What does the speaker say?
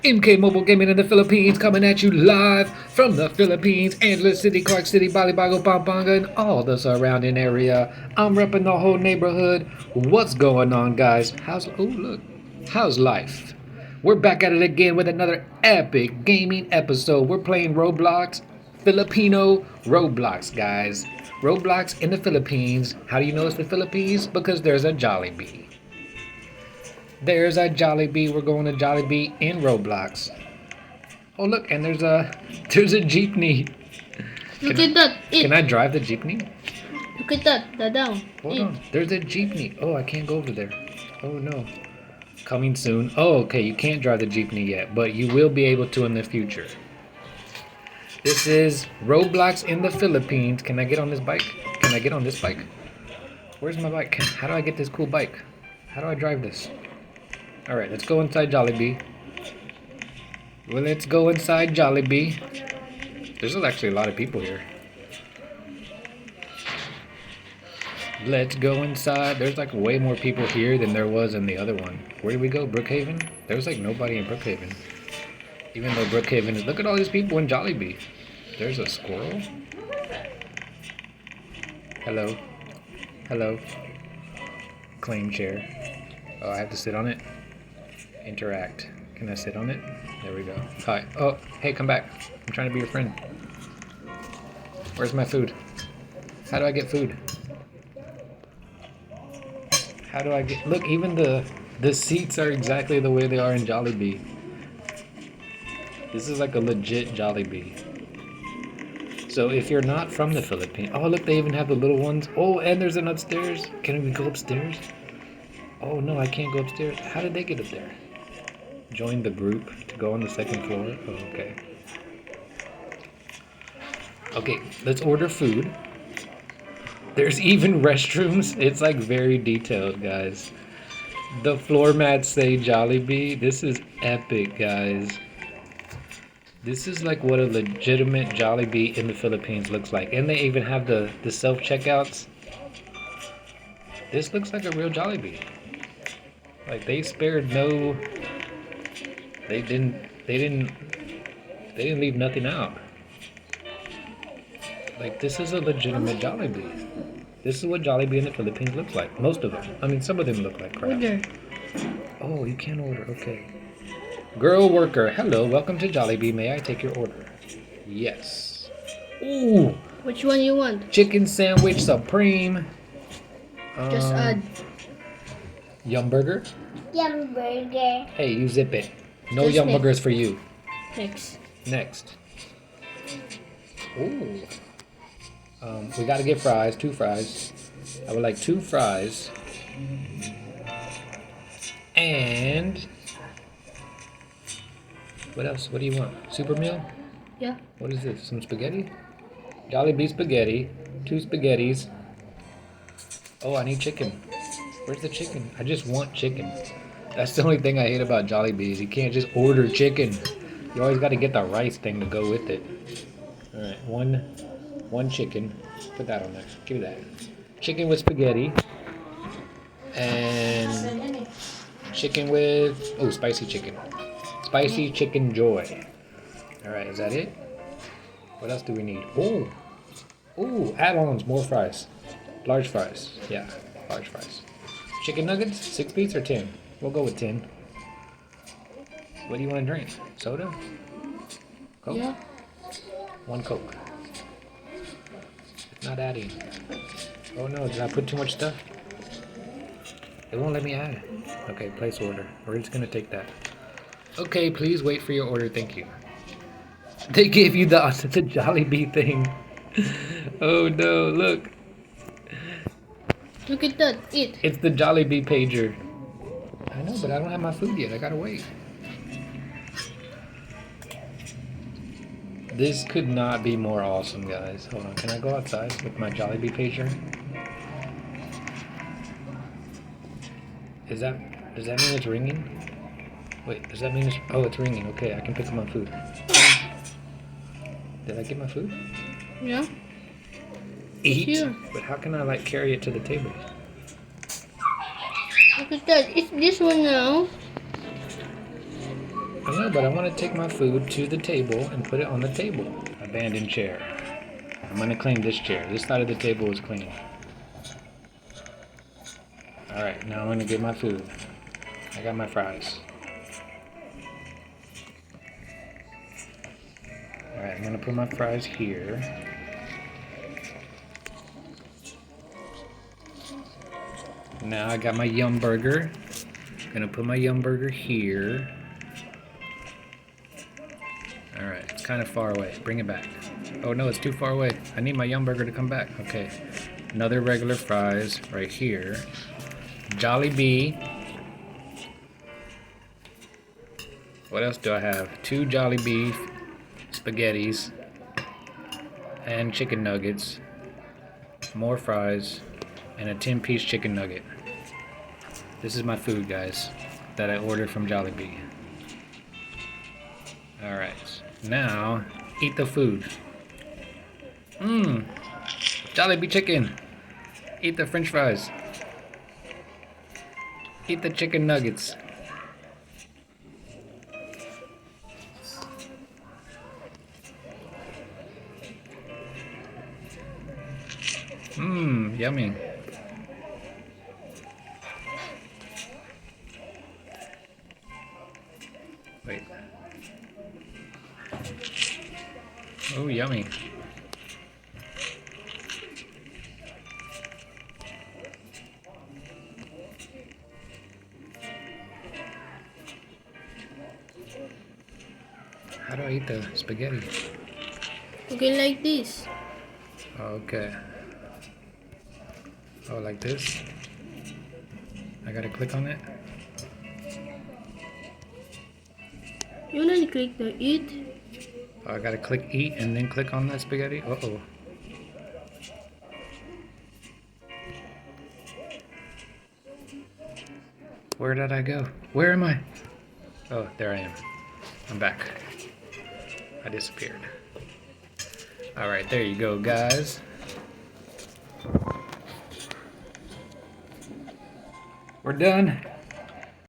MK Mobile Gaming in the Philippines, coming at you live from the Philippines, Angeles City, Clark City, Balibago, Pampanga, and all the surrounding area. I'm repping the whole neighborhood. What's going on, guys? How's life? We're back at it again with another epic gaming episode. We're playing Roblox, Filipino Roblox, guys. Roblox in the Philippines. How do you know it's the Philippines? Because there's a Jollibee. There's a Jollibee. We're going to Jollibee in Roblox. Oh look, and there's a jeepney. Look at that. Can I drive the jeepney? Look at that. Down. Hold on. There's a jeepney. Oh, I can't go over there. Oh no. Coming soon. Oh, okay. You can't drive the jeepney yet, but you will be able to in the future. This is Roblox in the Philippines. Can I get on this bike? Can I get on this bike? Where's my bike? How do I get this cool bike? How do I drive this? Alright, let's go inside Jollibee. Well, let's go inside Jollibee. There's actually a lot of people here. Let's go inside. There's like way more people here than there was in the other one. Where did we go? Brookhaven? There's like nobody in Brookhaven. Even though Brookhaven is... Look at all these people in Jollibee. There's a squirrel. Hello. Hello. Claim chair. Oh, I have to sit on it? Interact. Can I sit on it? There we go. Hi. Oh, hey, come back. I'm trying to be your friend. Where's my food? How do I get food? How do I get... Look, even the seats are exactly the way they are in Jollibee. This is like a legit Jollibee. So if you're not from the Philippines... Oh, look, they even have the little ones. Oh, and there's an upstairs. Can we go upstairs? Oh, no, I can't go upstairs. How did they get up there? Join the group to go on the second floor. Oh, okay. Okay, let's order food. There's even restrooms. It's like very detailed, guys. The floor mats say Jollibee. This is epic, guys. This is like what a legitimate Jollibee in the Philippines looks like. And they even have the self-checkouts. This looks like a real Jollibee. Like they spared no... They didn't leave nothing out. Like this is a legitimate Jollibee. This is what Jollibee in the Philippines looks like. Most of them. I mean, some of them look like crap. Order. Oh, you can order. Okay. Girl worker. Hello. Welcome to Jollibee. May I take your order? Yes. Ooh. Which one you want? Chicken sandwich supreme. Just add. Yum burger. Yum burger. Hey, you zip it. No Just yum next. burgers for you. Next. Ooh. We gotta get fries. 2 fries. I would like 2 fries. And what else? What do you want? Super meal? Yeah. What is this? Some spaghetti? Jollibee spaghetti. 2 spaghettis. Oh, I need chicken. Where's the chicken? I just want chicken. That's the only thing I hate about Jollibee is you can't just order chicken. You always got to get the rice thing to go with it. All right, one chicken. Put that on there. Give me that. Chicken with spaghetti. And chicken with spicy chicken. Spicy chicken joy. All right, is that it? What else do we need? Ooh, add-ons, more fries. Large fries. Yeah, large fries. Chicken nuggets, 6 piece or 10? We'll go with 10. What do you want to drink? Soda? Coke? Yeah. 1 Coke. It's not adding. Oh no, did I put too much stuff? It won't let me add. Okay, place order. We're just gonna take that. Okay, please wait for your order, thank you. They gave you the Jollibee thing. Oh no, look. Look at that. Eat. It's the Jollibee pager. I know, but I don't have my food yet. I gotta wait. This could not be more awesome, guys. Hold on, can I go outside with my Jollibee pager? Does that mean it's ringing? Wait, does that mean it's... Oh, it's ringing. Okay, I can pick up my food. Did I get my food? Yeah. Eat? Here. But how can I, like, carry it to the table? Look at that. It's this one now. I know, but I want to take my food to the table and put it on the table. Abandoned chair. I'm gonna claim this chair. This side of the table is clean. Alright, now I'm gonna get my food. I got my fries. Alright, I'm gonna put my fries here. Now I got my Yum Burger. Gonna put my Yum Burger here. Alright, it's kind of far away. Bring it back. Oh no, it's too far away. I need my Yum Burger to come back. Okay. Another regular fries right here. Jollibee. What else do I have? 2 Jollibee spaghettis and chicken nuggets. More fries and a 10-piece chicken nugget. This is my food, guys, that I ordered from Jollibee. Alright, now eat the food. Jollibee chicken. Eat the french fries. Eat the chicken nuggets. Yummy. Wait. Oh, yummy. How do I eat the spaghetti? Okay, like this. Okay. Oh, like this? I gotta click on it? You wanna click the eat? Oh, I gotta click eat and then click on that spaghetti? Uh-oh. Where did I go? Where am I? Oh, there I am. I'm back. I disappeared. Alright, there you go, guys. We're done.